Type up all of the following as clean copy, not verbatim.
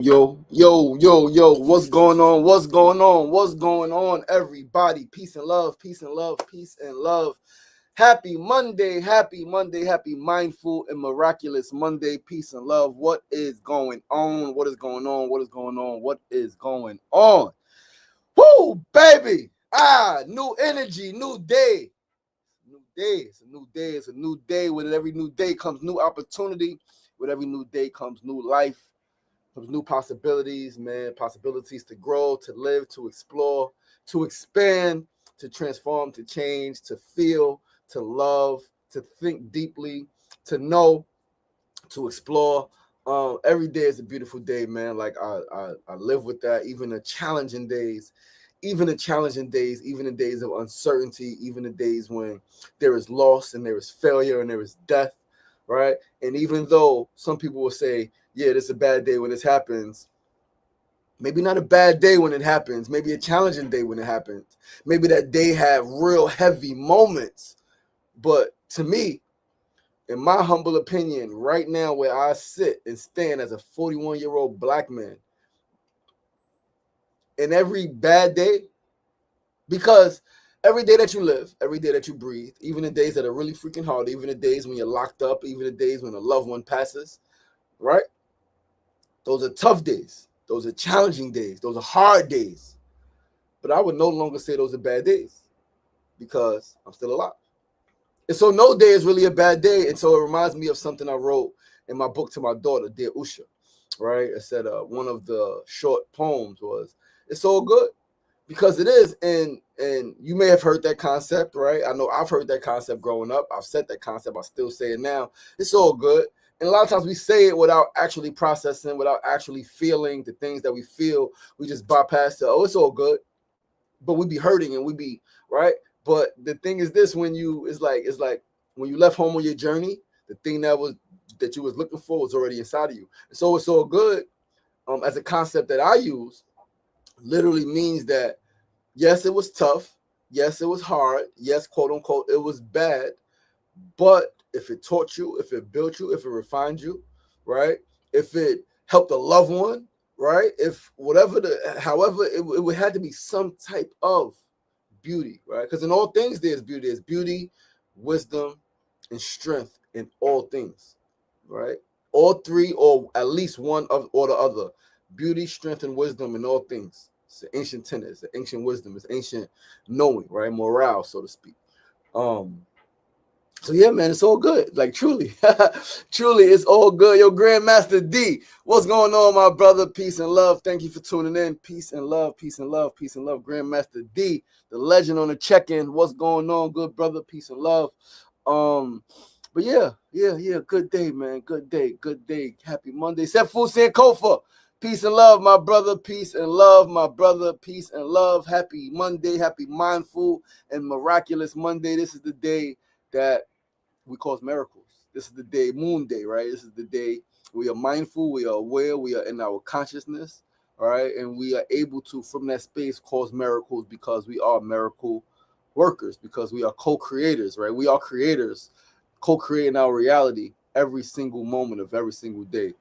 Yo, what's going on? What's going on? What's going on, everybody? Peace and love, peace and love, peace and love. Happy Monday, happy Monday, happy mindful and miraculous Monday. Peace and love. What is going on? What is going on? What is going on? What is going on? Woo, baby. New energy, new day. New day. It's a new day. It's a new day. With every new day comes new opportunity. With every new day comes new life. There's new possibilities, man. Possibilities to grow, to live, to explore, to expand, to transform, to change, to feel, to love, to think deeply, to know, to explore. Every day is a beautiful day, man. Like I live with that. Even the challenging days, even the days of uncertainty, even the days when there is loss and there is failure and there is death, right? And even though some people will say, yeah, this is a bad day when this happens, maybe not a bad day when it happens, maybe a challenging day when it happens. Maybe that day had real heavy moments. But to me, in my humble opinion, right now where I sit and stand as a 41-year-old black man, in every bad day, because every day that you live, every day that you breathe, even the days that are really freaking hard, even the days when you're locked up, even the days when a loved one passes, right? Those are tough days. Those are challenging days. Those are hard days. But I would no longer say those are bad days because I'm still alive. And so no day is really a bad day. And so it reminds me of something I wrote in my book to my daughter, Dear Usha, right? I said one of the short poems was, it's all good because it is. And you may have heard that concept, right? I know I've heard that concept growing up. I've said that concept. I still say it now. It's all good. And a lot of times we say it without actually processing, without actually feeling the things that we feel. We just bypass it. Oh, it's all good. But we be hurting and we be, right? But the thing is this, when you, it's like when you left home on your journey, the thing that you was looking for was already inside of you. And so it's all good, as a concept that I use, literally means that, yes, it was tough. Yes, it was hard. Yes, quote unquote, it was bad. But if it taught you, if it built you, if it refined you, right? If it helped a loved one, right? If whatever however, it had to be some type of beauty, right? Because in all things, there's beauty. There's beauty, wisdom, and strength in all things, right? All three, or at least one of or the other. Beauty, strength, and wisdom in all things. It's an ancient tenet. It's an ancient wisdom. It's ancient knowing, right? Morale, so to speak. So yeah, man, it's all good. Like truly, truly, it's all good. Yo, Grandmaster D, what's going on, my brother? Peace and love. Thank you for tuning in. Peace and love, peace and love, peace and love. Grandmaster D, the legend on the check-in. What's going on, good brother? Peace and love. But yeah. Good day, man. Good day. Happy Monday. Sefu Sankofa. Peace and love, my brother. Peace and love, my brother. Peace and love. Happy Monday. Happy mindful and miraculous Monday. This is the day that we cause miracles. This is the day, Moon Day, right? This is the day we are mindful, we are aware, we are in our consciousness, all right? And we are able to, from that space, cause miracles because we are miracle workers, because we are co-creators, right? We are creators, co-creating our reality every single moment of every single day.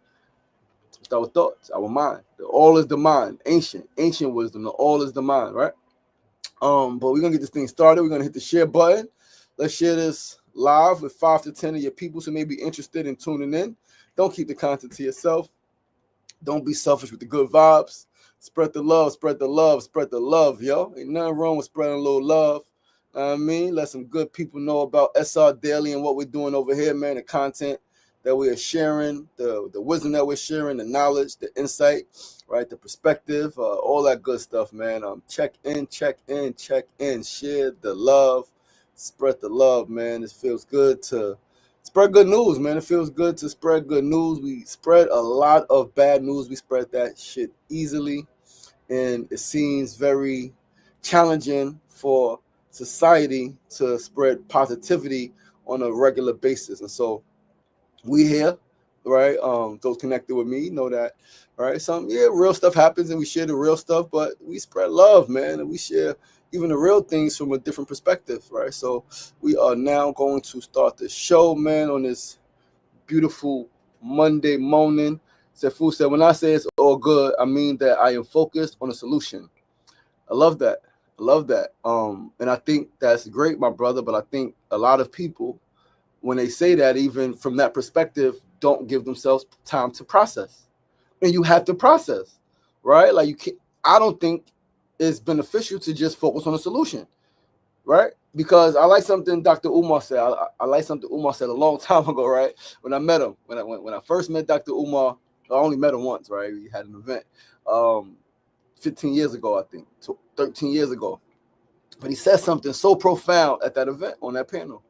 It's our thoughts, our mind. The all is the mind. Ancient wisdom. The all is the mind, right? But we're gonna get this thing started. We're gonna hit the share button. Let's share this live with 5 to 10 of your people who may be interested in tuning in. Don't keep the content to yourself. Don't be selfish with the good vibes. Spread the love, spread the love, spread the love, yo. Ain't nothing wrong with spreading a little love. I mean, let some good people know about SRDaily and what we're doing over here, man. The content that we are sharing, the wisdom that we're sharing, the knowledge, the insight, right? The perspective, all that good stuff, man. Check in. Share the love. Spread the love, man. It feels good to spread good news, man. It feels good to spread good news. We spread a lot of bad news. We spread that shit easily. And it seems very challenging for society to spread positivity on a regular basis. And so we here, right? Those connected with me know that, right? Real stuff happens and we share the real stuff, but we spread love, man. And we share even the real things from a different perspective, right? So we are now going to start the show, man, on this beautiful Monday morning. Said Food said, when I say it's all good, I mean that I am focused on a solution. I love that. I love that. And I think that's great, my brother. But I think a lot of people, when they say that, even from that perspective, don't give themselves time to process. And you have to process, right? Like you can't. I don't think it's beneficial to just focus on a solution, right? Because I like something Dr. Umar said. I like something Umar said a long time ago, right? When I met him, when I first met Dr. Umar, I only met him once, right? We had an event 15 years ago, I think, 13 years ago. But he said something so profound at that event on that panel,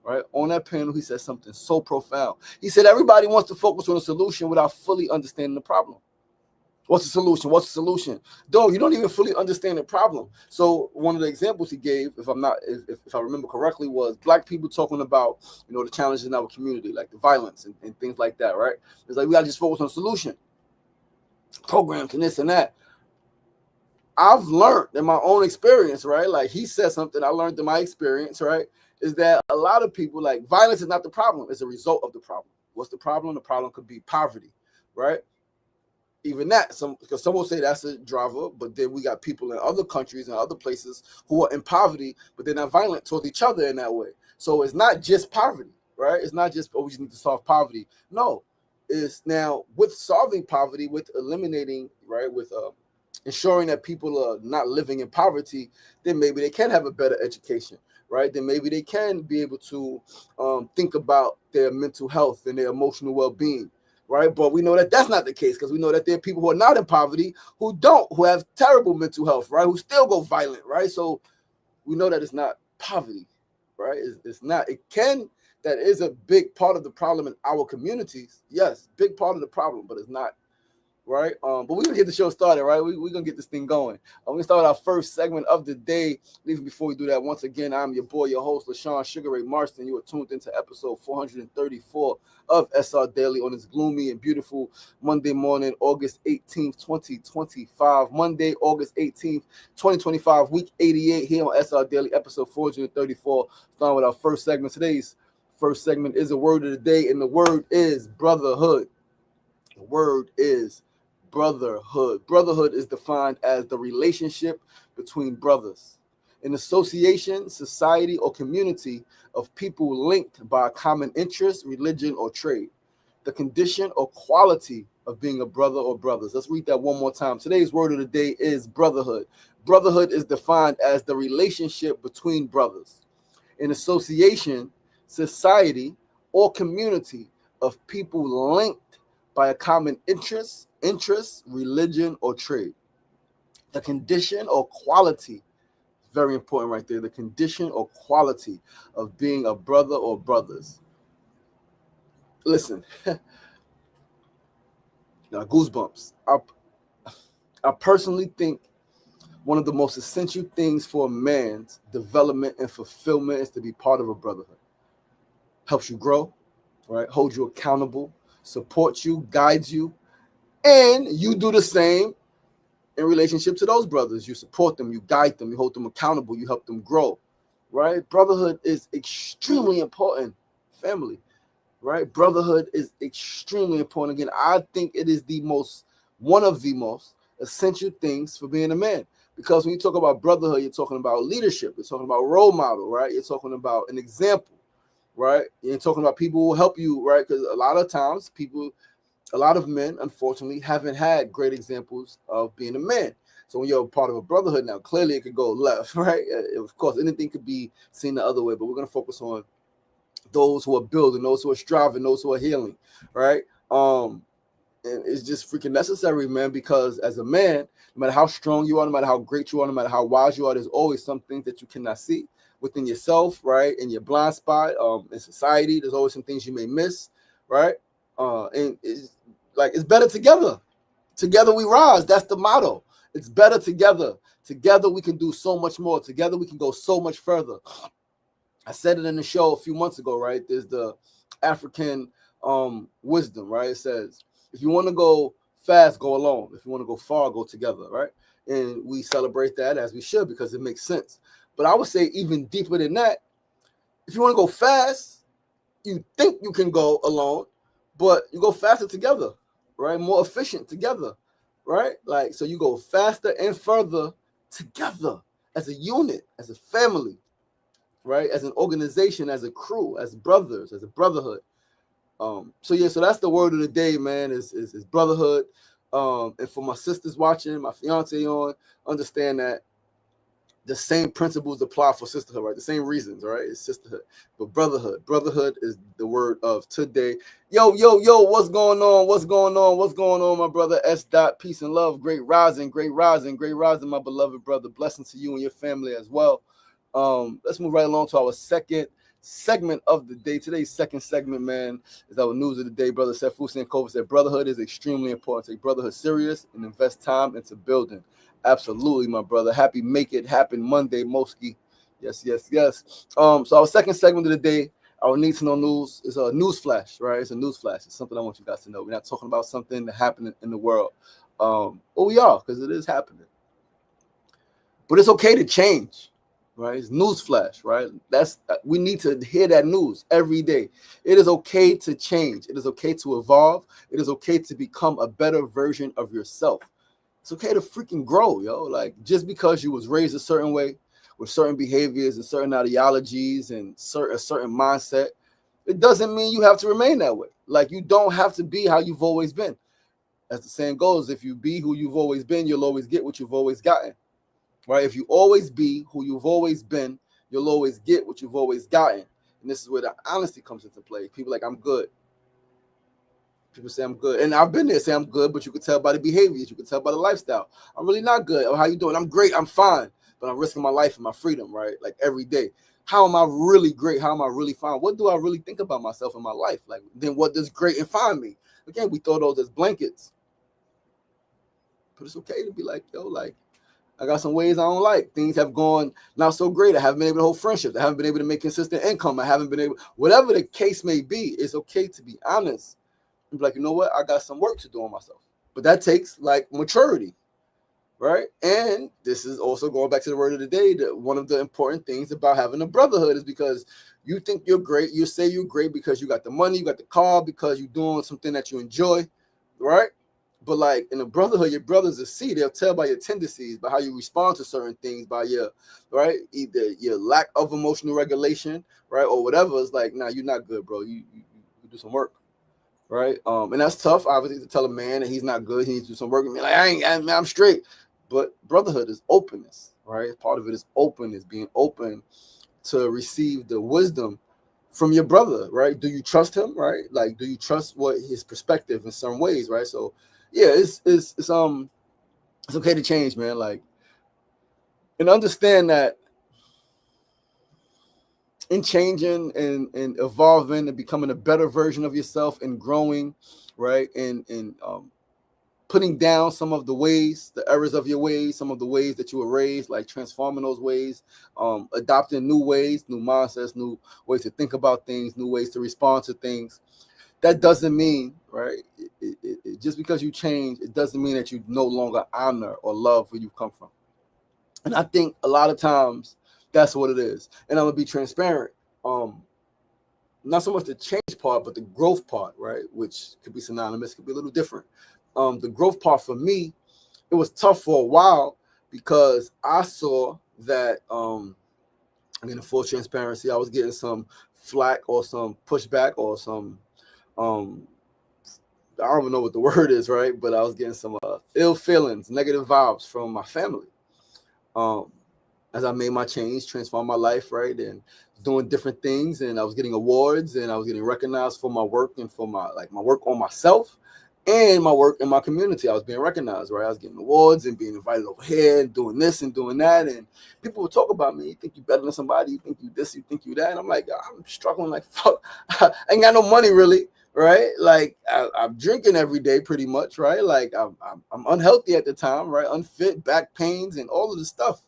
right? On that panel, he said something so profound. He said everybody wants to focus on a solution without fully understanding the problem. What's the solution? What's the solution? Though you don't even fully understand the problem. So one of the examples he gave, if I remember correctly, was black people talking about, the challenges in our community, like the violence and things like that, right? It's like we gotta just focus on the solution, programs and this and that. I've learned in my own experience, right? Like he said something I learned in my experience, right? Is that a lot of people, like, violence is not the problem, it's a result of the problem. What's the problem? The problem could be poverty, right? Even that, because some will say that's a driver, but then we got people in other countries and other places who are in poverty, but they're not violent towards each other in that way. So it's not just poverty, right? It's not just, we just need to solve poverty. No, it's now with solving poverty, with eliminating, right, with ensuring that people are not living in poverty, then maybe they can have a better education, right? Then maybe they can be able to think about their mental health and their emotional well-being, right? But we know that that's not the case, because we know that there are people who are not in poverty who have terrible mental health, right? Who still go violent, right? So we know that it's not poverty, right? It's not. That is a big part of the problem in our communities. Yes, big part of the problem, but it's not. Right, but we're gonna get the show started, right? We're gonna get this thing going. We're gonna start our first segment of the day. Even before we do that, once again, I'm your boy, your host, LaShawn Sugar Ray Marston. You are tuned into episode 434 of SRDaily on this gloomy and beautiful Monday morning, August 18th, 2025. Monday, August 18th, 2025, week 88 here on SRDaily, episode 434. Starting with our first segment. Today's first segment is a word of the day, and the word is brotherhood. The word is brotherhood. Brotherhood is defined as the relationship between brothers, an association, society, or community of people linked by a common interest, religion, or trade. The condition or quality of being a brother or brothers. Let's read that one more time. Today's word of the day is brotherhood. Brotherhood is defined as the relationship between brothers, an association, society, or community of people linked by a common interest, religion, or trade. The condition or quality, very important right there, the condition or quality of being a brother or brothers. Listen, now goosebumps. I personally think one of the most essential things for a man's development and fulfillment is to be part of a brotherhood. Helps you grow, right? Holds you accountable, supports you, guides you, and you do the same in relationship to those brothers. You support them, you guide them, you hold them accountable, you help them grow, right? Brotherhood is extremely important, family, right? Brotherhood is extremely important. Again, I think it is one of the most essential things for being a man. Because when you talk about brotherhood, you're talking about leadership, you're talking about role model, right? You're talking about an example, right? You're talking about people who will help you, right? Because a lot of times a lot of men, unfortunately, haven't had great examples of being a man. So when you're a part of a brotherhood now, clearly it could go left, right? Of course, anything could be seen the other way, but we're going to focus on those who are building, those who are striving, those who are healing, right? And it's just freaking necessary, man, because as a man, no matter how strong you are, no matter how great you are, no matter how wise you are, there's always some things that you cannot see within yourself, right? In your blind spot, in society, there's always some things you may miss, right? And it's better together. Together we rise. That's the motto. It's better together. Together we can do so much more. Together we can go so much further. I said it in the show a few months ago, right? There's the African wisdom, right? It says, if you want to go fast, go alone. If you want to go far, go together, right? And we celebrate that, as we should, because it makes sense. But I would say even deeper than that, if you want to go fast, you think you can go alone, but you go faster together, right? More efficient together, right? Like, so you go faster and further together as a unit, as a family, right? As an organization, as a crew, as brothers, as a brotherhood. So yeah, so that's the word of the day, man, is brotherhood. And for my sisters watching, my fiance on, understand that the same principles apply for sisterhood, right? The same reasons, right? It's sisterhood. But brotherhood is the word of today. Yo, what's going on? What's going on? What's going on, my brother? S. Peace and love. Great rising, my beloved brother. Blessings to you and your family as well. Let's move right along to our second segment of the day. Today's second segment, man, is our news of the day. Brother Seth Fusin Kova said brotherhood is extremely important. Take brotherhood serious and invest time into building. Absolutely, my brother. Happy Make It Happen Monday, Moski. Yes. So our second segment of the day, our need to know news, is a news flash, right? It's a news flash. It's something I want you guys to know. We're not talking about something that happened in the world. But we are, because it is happening. But it's okay to change, right? It's news flash, right? We need to hear that news every day. It is okay to change. It is okay to evolve. It is okay to become a better version of yourself. It's okay to freaking grow, yo. Like, just because you was raised a certain way with certain behaviors and certain ideologies and a certain mindset, it doesn't mean you have to remain that way. Like, you don't have to be how you've always been. As the saying goes, if you be who you've always been, you'll always get what you've always gotten, right? If you always be who you've always been, you'll always get what you've always gotten. And this is where the honesty comes into play. People like, I'm good. People say I'm good. And I've been there, say I'm good, but you can tell by the behaviors. You can tell by the lifestyle. I'm really not good. Oh, how you doing? I'm great. I'm fine. But I'm risking my life and my freedom, right? Like, every day. How am I really great? How am I really fine? What do I really think about myself in my life? Like, then what does great and fine mean? Again, we throw those as blankets. But it's okay to be like, yo, like, I got some ways I don't like. Things have gone not so great. I haven't been able to hold friendships. I haven't been able to make consistent income. I haven't been able, whatever the case may be, it's okay to be honest. And be like, you know what? I got some work to do on myself. But that takes like maturity, right? And this is also going back to the word of the day, that one of the important things about having a brotherhood is because you think you're great. You say you're great because you got the money, you got the car, because you're doing something that you enjoy, right? But like in a brotherhood, your brothers will see, they'll tell by your tendencies, by how you respond to certain things, by your, right, either your lack of emotional regulation, right, or whatever. It's like, nah, you're not good, bro. You do some work. Right. And that's tough, obviously, to tell a man that he's not good. He needs to do some work and be like, I'm straight. But brotherhood is openness, right? Part of it is openness, being open to receive the wisdom from your brother, right? Do you trust him, right? Like, do you trust what his perspective in some ways, right? So yeah, it's okay to change, man. Like, and understand that in changing and evolving and becoming a better version of yourself and growing, right? And putting down some of the ways, the errors of your ways, some of the ways that you were raised, like transforming those ways, adopting new ways, new mindsets, new ways to think about things, new ways to respond to things. That doesn't mean, right? Just because you change, it doesn't mean that you no longer honor or love where you come from. And I think a lot of times that's what it is. And I'm gonna be transparent. Not so much the change part, but the growth part, right? Which could be synonymous, could be a little different. The growth part for me, it was tough for a while because I saw that, in full transparency, I was getting some flack or some pushback or some, I don't even know what the word is, right? But I was getting some ill feelings, negative vibes from my family. As I made my change, transformed my life, right? And doing different things, and I was getting awards, and I was getting recognized for my work and for my work on myself and my work in my community. I was being recognized, right? I was getting awards and being invited over here and doing this and doing that. And people would talk about me. You think you better than somebody? You think you this? You think you that? And I'm like, I'm struggling like fuck. I ain't got no money really, right? Like I'm drinking every day pretty much, right? Like I'm unhealthy at the time, right? Unfit, back pains, and all of the stuff.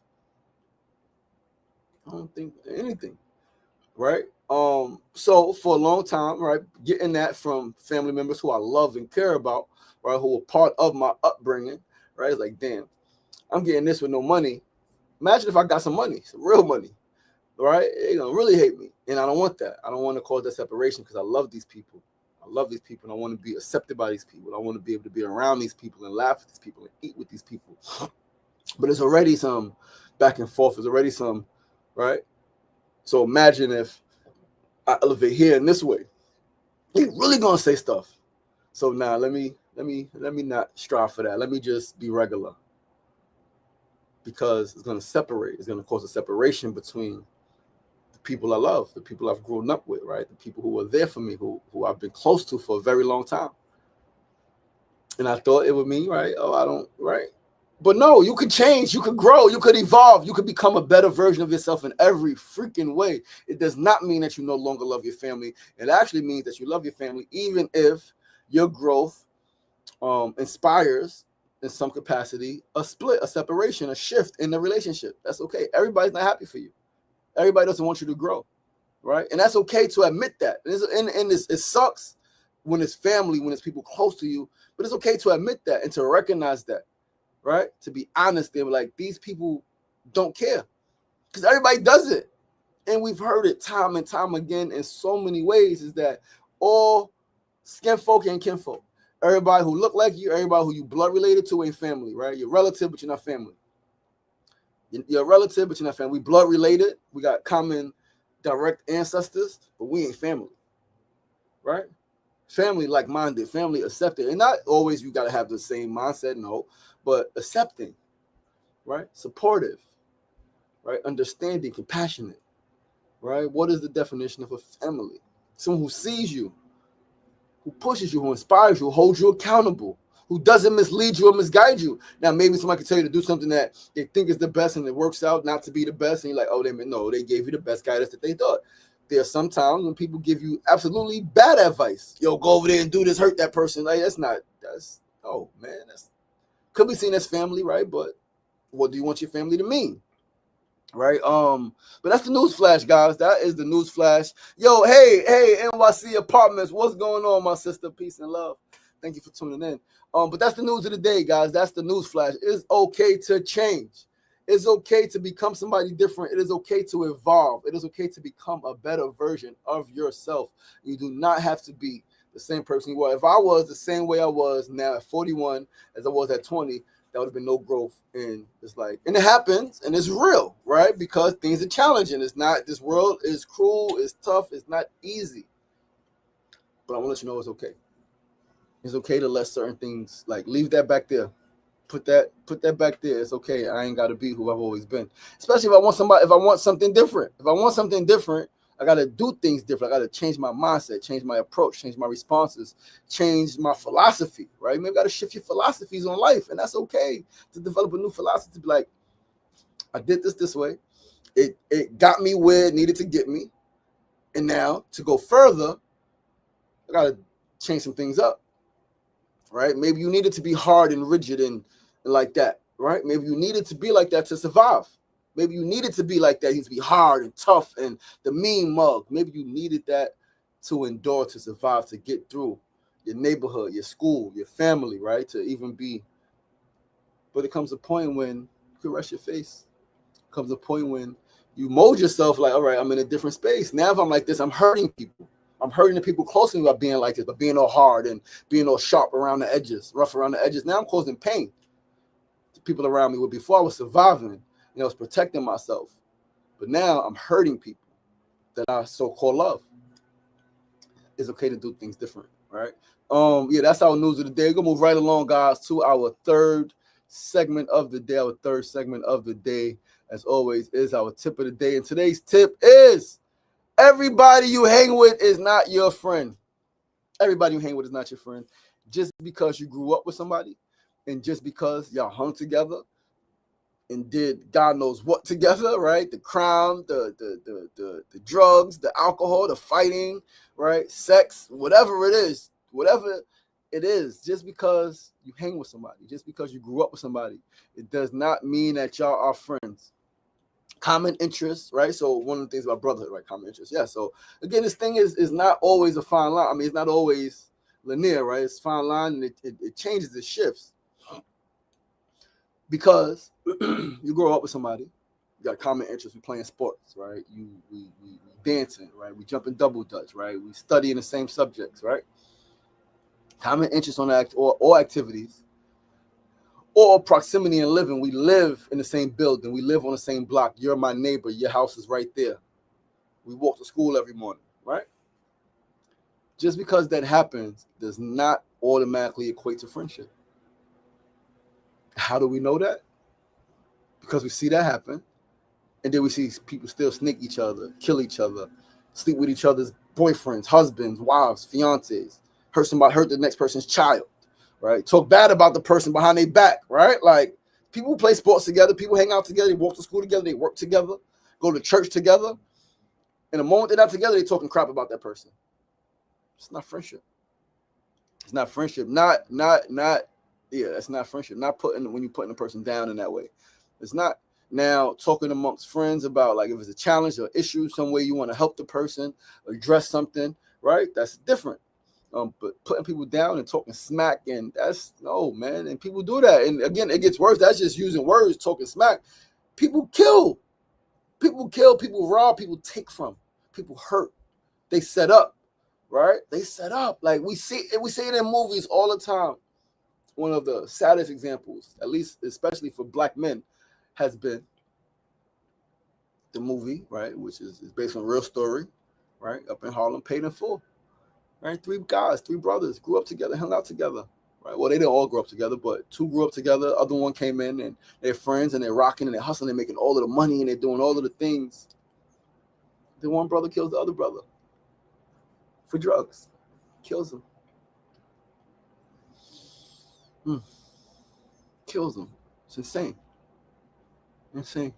I don't think anything, right? So for a long time, right, getting that from family members who I love and care about, right, who were part of my upbringing, right? It's like, damn, I'm getting this with no money. Imagine if I got some money, some real money, right? They're gonna really hate me, and I don't want that. I don't want to cause that separation because I love these people. I love these people, and I want to be accepted by these people. I want to be able to be around these people and laugh with these people and eat with these people. But it's already some back and forth. There's already some, right? So imagine if I elevate here in this way. You're really gonna say stuff. So now let me not strive for that. Let me just be regular. Because it's gonna separate. It's gonna cause a separation between the people I love, the people I've grown up with, right? The people who are there for me, who I've been close to for a very long time. And I thought it would mean, right? Oh, I don't, right? But no, you could change, you could grow, you could evolve, you could become a better version of yourself in every freaking way. It does not mean that you no longer love your family. It actually means that you love your family, even if your growth inspires in some capacity a split, a separation, a shift in the relationship. That's okay. Everybody's not happy for you. Everybody doesn't want you to grow, right? And that's okay to admit that. And it sucks when it's family, when it's people close to you, but it's okay to admit that and to recognize that. Right? To be honest, they were like, these people don't care because everybody does it. And we've heard it time and time again in so many ways is that all skin folk and kinfolk, everybody who look like you, everybody who you blood related to ain't family, right? You're relative, but you're not family. You're a relative, but you're not family. We blood related. We got common direct ancestors, but we ain't family, right? Family like-minded, family accepted. And not always you got to have the same mindset, no, but accepting, right? Supportive, right? Understanding, compassionate, right? What is the definition of a family? Someone who sees you, who pushes you, who inspires you, who holds you accountable, who doesn't mislead you or misguide you. Now, maybe somebody can tell you to do something that they think is the best and it works out not to be the best. And you're like, oh, they gave you the best guidance that they thought. There are some times when people give you absolutely bad advice. Yo, go over there and do this, hurt that person. Like, oh man, that's could be seen as family, right? But what do you want your family to mean? Right? But that's the news flash, guys. That is the news flash. Yo, hey, NYC Apartments, what's going on, my sister? Peace and love. Thank you for tuning in. But that's the news of the day, guys. That's the news flash. It's okay to change. It's okay to become somebody different. It is okay to evolve. It is okay to become a better version of yourself. You do not have to be the same person you were. If I was the same way I was now at 41 as I was at 20, that would have been no growth. And it's like, and it happens, and it's real, right? Because things are challenging. It's not, this world is cruel, it's tough, it's not easy. But I want to let you know it's okay. It's okay to let certain things, like, leave that back there. Put that back there. It's okay. I ain't got to be who I've always been. Especially if I want something different. If I want something different, I got to do things different. I got to change my mindset, change my approach, change my responses, change my philosophy, right? Maybe got to shift your philosophies on life. And that's okay to develop a new philosophy. To be like, I did this way. It got me where it needed to get me. And now to go further, I got to change some things up, right? Maybe you needed to be hard and rigid and like that, right? Maybe you needed to be like that to survive. Maybe you needed to be like that. You need to be hard and tough and the mean mug. Maybe you needed that to endure, to survive, to get through your neighborhood, your school, your family, right? To even be. But it comes a point when you can rest your face. It comes a point when you mold yourself like, all right, I'm in a different space. Now if I'm like this, I'm hurting people. I'm hurting the people close to me by being like this, by being all hard and being all sharp around the edges, rough around the edges. Now I'm causing pain to people around me. Where before I was surviving, I was protecting myself. But now I'm hurting people that I so-called love. It's okay to do things different, right? Yeah, that's our news of the day. We're gonna move right along, guys, to our third segment of the day. Our third segment of the day, as always, is our tip of the day. And today's tip is: everybody you hang with is not your friend. Everybody you hang with is not your friend. Just because you grew up with somebody and just because y'all hung together and did God knows what together, right? The crime, the drugs, the alcohol, the fighting, right? Sex, whatever it is, just because you hang with somebody, just because you grew up with somebody, it does not mean that y'all are friends. Common interests, right? So one of the things about brotherhood, right? Common interests. Yeah. So again, this thing is not always a fine line. I mean, it's not always linear, right? It's a fine line, and it changes, it shifts. Because you grow up with somebody, you got common interests. We playing sports, right? We dancing, right? We jumping double dutch, right? We studying the same subjects, right? common interest on or activities, or proximity in living. We live in the same building. We live on the same block. You're my neighbor. Your house is right there. We walk to school every morning, right? Just because that happens does not automatically equate to friendship. How do we know that? Because we see that happen, and then we see people still snake each other, kill each other, sleep with each other's boyfriends, husbands, wives, fiancés, hurt the next person's child, right? Talk bad about the person behind their back, right? Like, people play sports together, people hang out together, they walk to school together, they work together, go to church together. And the moment they're not together, they're talking crap about that person. It's not friendship. It's not friendship. That's not friendship. Not when you're putting a person down in that way. It's not. Now, talking amongst friends about, like, if it's a challenge or issue, some way you want to help the person, address something, right? That's different. But putting people down and talking smack, and that's, no, man. And people do that. And again, it gets worse. That's just using words, talking smack. People kill. People kill, people rob, people take from, people hurt. They set up, right? They set up. Like, we see it in movies all the time. One of the saddest examples, at least especially for Black men, has been the movie, right, which is based on a real story, right, up in Harlem, Paid in Full, right? 3 brothers grew up together, hung out together, right? Well, they didn't all grow up together, but 2 grew up together. Other one came in, and they're friends, and they're rocking, and they're hustling, they're making all of the money, and they're doing all of the things. The one brother kills the other brother for drugs, kills him. Kills him. It's insane. Insane.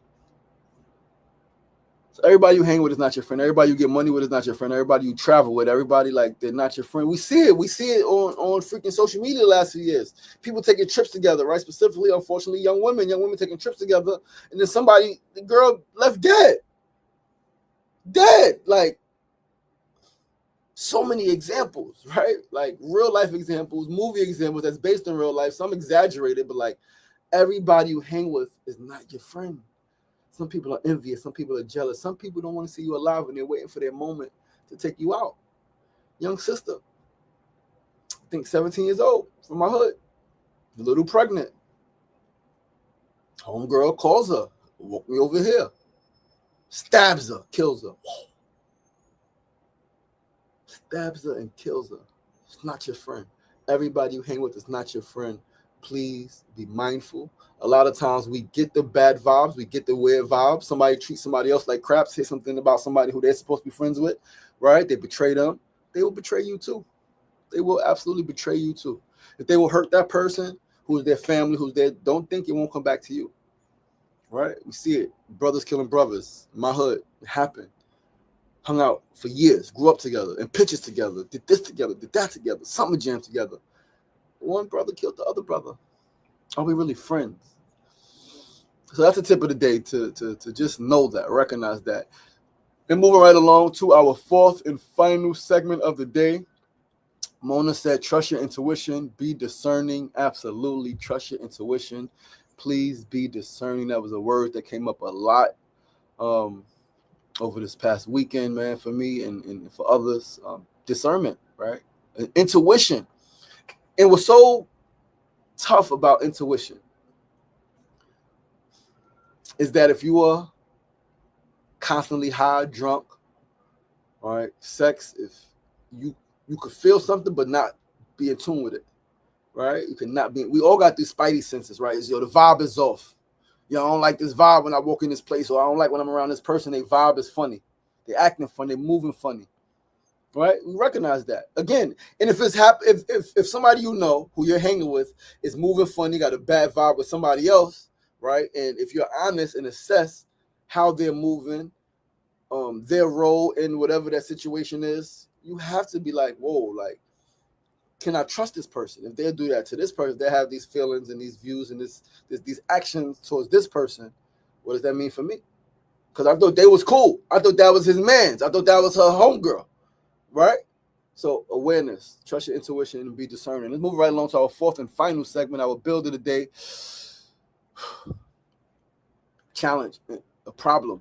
So everybody you hang with is not your friend. Everybody you get money with is not your friend. Everybody you travel with, everybody, like, they're not your friend. We see it. We see it on freaking social media the last few years. People taking trips together, right? Specifically, unfortunately, young women taking trips together, and then the girl left dead. Dead. Like, so many examples, right? Like, real life examples, movie examples that's based on real life. Some exaggerated, but, like, everybody you hang with is not your friend. Some people are envious. Some people are jealous. Some people don't want to see you alive, and they're waiting for their moment to take you out. Young sister, I think 17 years old, from my hood, a little pregnant. Homegirl calls her, walk me over here. Stabs her, kills her. Whoa. Stabs her and kills her. It's not your friend. Everybody you hang with is not your friend. Please be mindful. A lot of times we get the bad vibes, we get the weird vibes. Somebody treats somebody else like crap, say something about somebody who they're supposed to be friends with, right? They betray them. They will betray you too. They will absolutely betray you too. If they will hurt that person who's their family, who's there, don't think it won't come back to you, right? We see it. Brothers killing brothers. In my hood, it happened. Hung out for years, grew up together, in pictures together, did this together, did that together, summer jam together. One brother killed the other brother. Are we really friends? So that's the tip of the day, to just know that, recognize that. And moving right along to our 4th and final segment of the day. Mona said, trust your intuition, be discerning. Absolutely, trust your intuition. Please be discerning. That was a word that came up a lot over this past weekend, man, for me and for others. Discernment, right? Intuition. And what's so tough about intuition is that if you are constantly high, drunk, all right, sex, if you could feel something but not be in tune with it, right? You cannot be. We all got these spidey senses, right? It's, the vibe is off. I don't like this vibe when I walk in this place, or I don't like when I'm around this person. Their vibe is funny. They're acting funny. They're moving funny, right? We recognize that again. And if it's if somebody you know who you're hanging with is moving funny, got a bad vibe with somebody else, right? And if you're honest and assess how they're moving, their role in whatever that situation is, you have to be like, whoa, like, can I trust this person? If they'll do that to this person, they have these feelings and these views and these actions towards this person, what does that mean for me? Because I thought they was cool. I thought that was his man's. I thought that was her homegirl, right? So awareness, trust your intuition, and be discerning. Let's move right along to our 4th and final segment, our build of the day. Challenge, a problem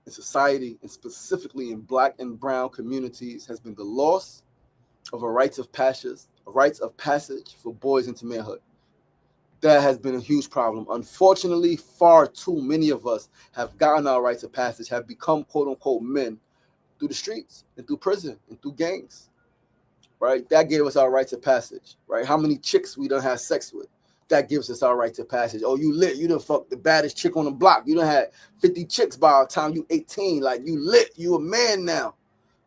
in society, and specifically in Black and brown communities, has been the loss of a rites of passage for boys into manhood. That has been a huge problem. Unfortunately, far too many of us have gotten our rites of passage, have become quote unquote men through the streets and through prison and through gangs, right? That gave us our rites of passage, right? How many chicks we done had sex with? That gives us our rites of passage. Oh, you lit. You done fucked the baddest chick on the block. You done had 50 chicks by the time you 18. Like, you lit. You a man now,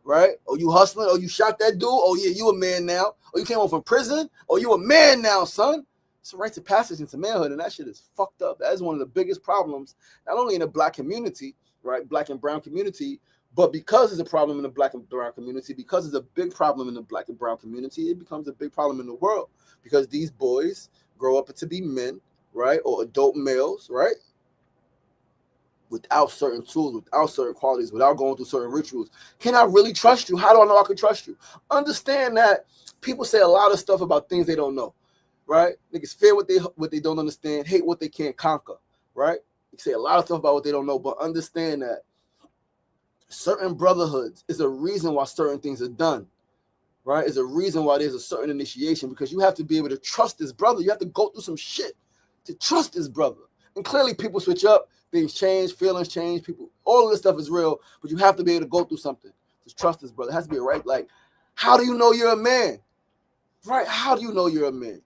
right? Oh, you hustling. Oh, you shot that dude. Oh, yeah, you a man now. Oh, you came home from prison. Oh, you a man now, son. It's a rites of passage into manhood, and that shit is fucked up. That is one of the biggest problems, not only in the black community, right, black and brown community, but because it's a problem in the black and brown community, because it's a big problem in the black and brown community, it becomes a big problem in the world, because these boys grow up to be men, right, or adult males, right, without certain tools, without certain qualities, without going through certain rituals. Can I really trust you? How do I know I can trust you? Understand that people say a lot of stuff about things they don't know, right? Niggas fear what they don't understand, hate what they can't conquer, right? They say a lot of stuff about what they don't know, but understand that certain brotherhoods is a reason why certain things are done, right? Is a reason why there's a certain initiation, because you have to be able to trust this brother. You have to go through some shit to trust this brother. And clearly people switch up, things change, feelings change, people, all of this stuff is real, but you have to be able to go through something to trust this brother. It has to be right. Like, how do you know you're a man? Right? How do you know you're a man?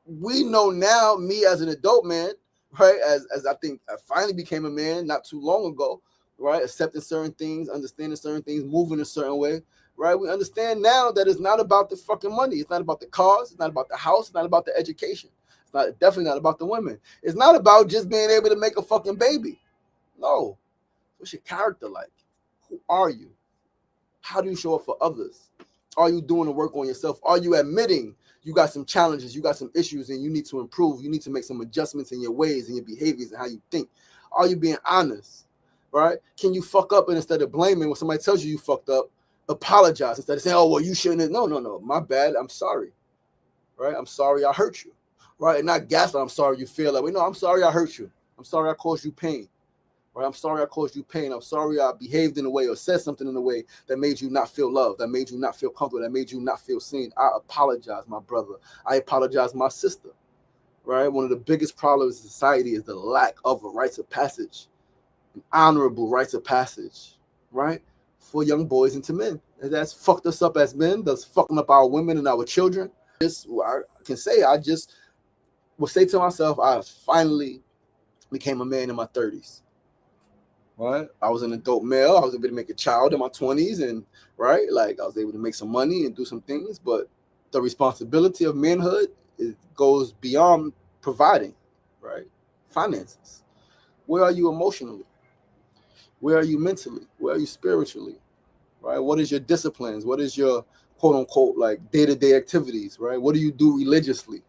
We know now, me as an adult man, right? As I think I finally became a man not too long ago, right? Accepting certain things, understanding certain things, moving a certain way, right? We understand now that it's not about the fucking money. It's not about the cars. It's not about the house. It's not about the education. It's not, definitely not about the women. It's not about just being able to make a fucking baby. No. What's your character like? Who are you? How do you show up for others? Are you doing the work on yourself? Are you admitting you got some challenges, you got some issues, and you need to improve? You need to make some adjustments in your ways and your behaviors and how you think. Are you being honest? Right? Can you fuck up, and instead of blaming when somebody tells you fucked up, apologize instead of saying, oh, well, you shouldn't have. No, my bad, I'm sorry. Right? I'm sorry I hurt you. Right? And not gaslight, I'm sorry you feel that way. No, I'm sorry I hurt you. I'm sorry I caused you pain. Right? I'm sorry I caused you pain. I'm sorry I behaved in a way or said something in a way that made you not feel loved, that made you not feel comfortable, that made you not feel seen. I apologize, my brother. I apologize, my sister. Right? One of the biggest problems in society is the lack of a rites of passage, an honorable rites of passage, right? For young boys into men. And that's fucked us up as men. That's fucking up our women and our children. I can say, I just will say to myself, I finally became a man in my 30s. Right, I was an adult male. I was able to make a child in my 20s, and right, like I was able to make some money and do some things. But the responsibility of manhood, it goes beyond providing, right? Finances. Where are you emotionally? Where are you mentally? Where are you spiritually? Right? What is your disciplines? What is your quote unquote like day-to-day activities? Right? What do you do religiously?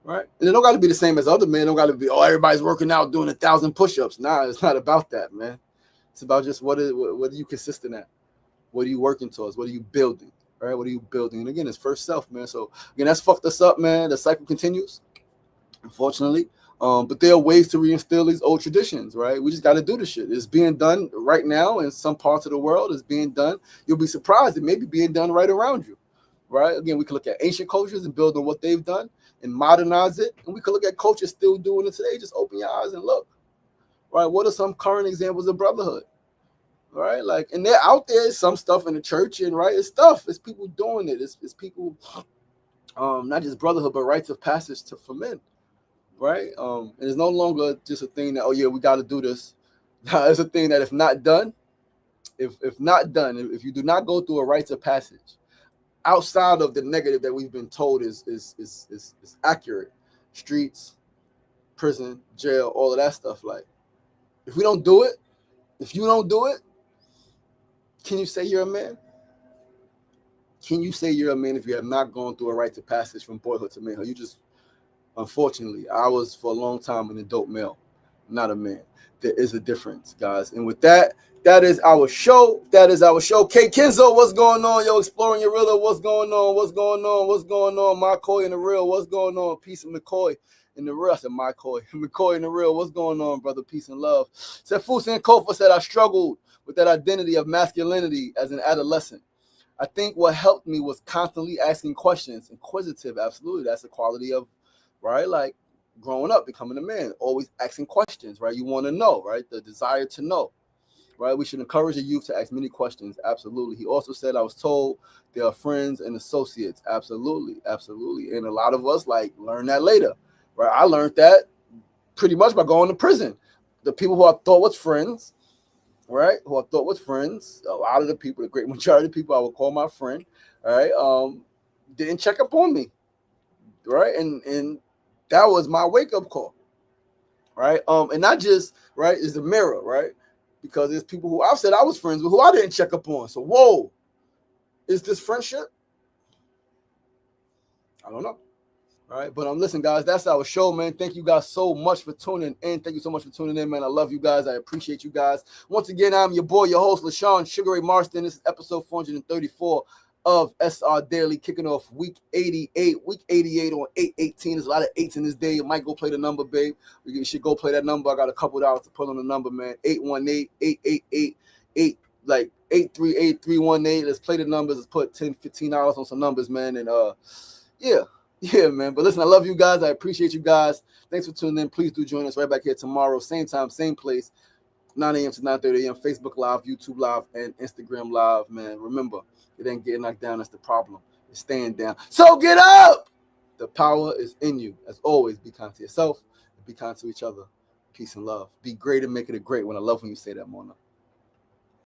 Right? And it don't got to be the same as other men. It don't got to be, oh, everybody's working out doing 1,000 push-ups. Nah, it's not about that, man. It's about just what are you consistent at? What are you working towards? What are you building? Right? What are you building? And again, it's first self, man. So again, that's fucked us up, man. The cycle continues, unfortunately. But there are ways to reinstill these old traditions, right? We just got to do this shit. It's being done right now in some parts of the world. It's being done. You'll be surprised. It may be being done right around you, right? Again, we can look at ancient cultures and build on what they've done and modernize it. And we can look at cultures still doing it today. Just open your eyes and look, right? What are some current examples of brotherhood, right? Like, and they're out there, some stuff in the church, and right, it's stuff. It's people doing it. It's people, not just brotherhood, but rites of passage for men, right? And it's no longer just a thing that, oh yeah, we got to do this. It's a thing that if not done, if you do not go through a rites of passage, outside of the negative that we've been told is accurate, streets, prison, jail, all of that stuff. Like, if you don't do it, can you say you're a man? Can you say you're a man if you have not gone through a rite of passage from boyhood to manhood? You just, unfortunately, I was for a long time an adult male, not a man. There is a difference, guys. And with that, that is our show. K Kenzo, what's going on? Yo, Exploring Your Real, what's going on? McCoy in the real, what's going on? Peace and McCoy in the real. I said McCoy in the real, what's going on, brother? Peace and love. Said Fusen Kofa said, I struggled with that identity of masculinity as an adolescent. I think what helped me was constantly asking questions. Inquisitive, absolutely. That's a quality of, right, like growing up, becoming a man, always asking questions, right? You want to know, right? The desire to know, right? We should encourage the youth to ask many questions. Absolutely. He also said, I was told there are friends and associates. Absolutely. Absolutely. And a lot of us like learn that later, right? I learned that pretty much by going to prison. The people who I thought was friends, right? Who I thought was friends, a lot of the people, the great majority of the people I would call my friend, right? Didn't check up on me, right? And that was my wake up call, right? And not just right is the mirror, right? Because there's people who I've said I was friends with who I didn't check up on. So whoa, is this friendship? I don't know. All right, but listen, guys, that's our show, man. Thank you guys so much for tuning in. Thank you so much for tuning in, man. I love you guys. I appreciate you guys. Once again, I'm your boy, your host, LaShawn Sugar Ray Marston. This is episode 434 of SR Daily, kicking off week 88. Week 88 on 8/18. There's a lot of eights in this day. You might go play the number, babe. You should go play that number. I got a couple dollars to put on the number, man. 818-888-8, like 838-318. Let's play the numbers. Let's put $10, $15 on some numbers, man. And yeah. Yeah, man. But listen, I love you guys. I appreciate you guys. Thanks for tuning in. Please do join us right back here tomorrow. Same time, same place. 9 a.m. to 9:30 a.m. Facebook Live, YouTube Live, and Instagram Live, man. Remember, it ain't getting knocked down. That's the problem. It's staying down. So get up! The power is in you. As always, be kind to yourself and be kind to each other. Peace and love. Be great and make it a great one. I love when you say that, Mona.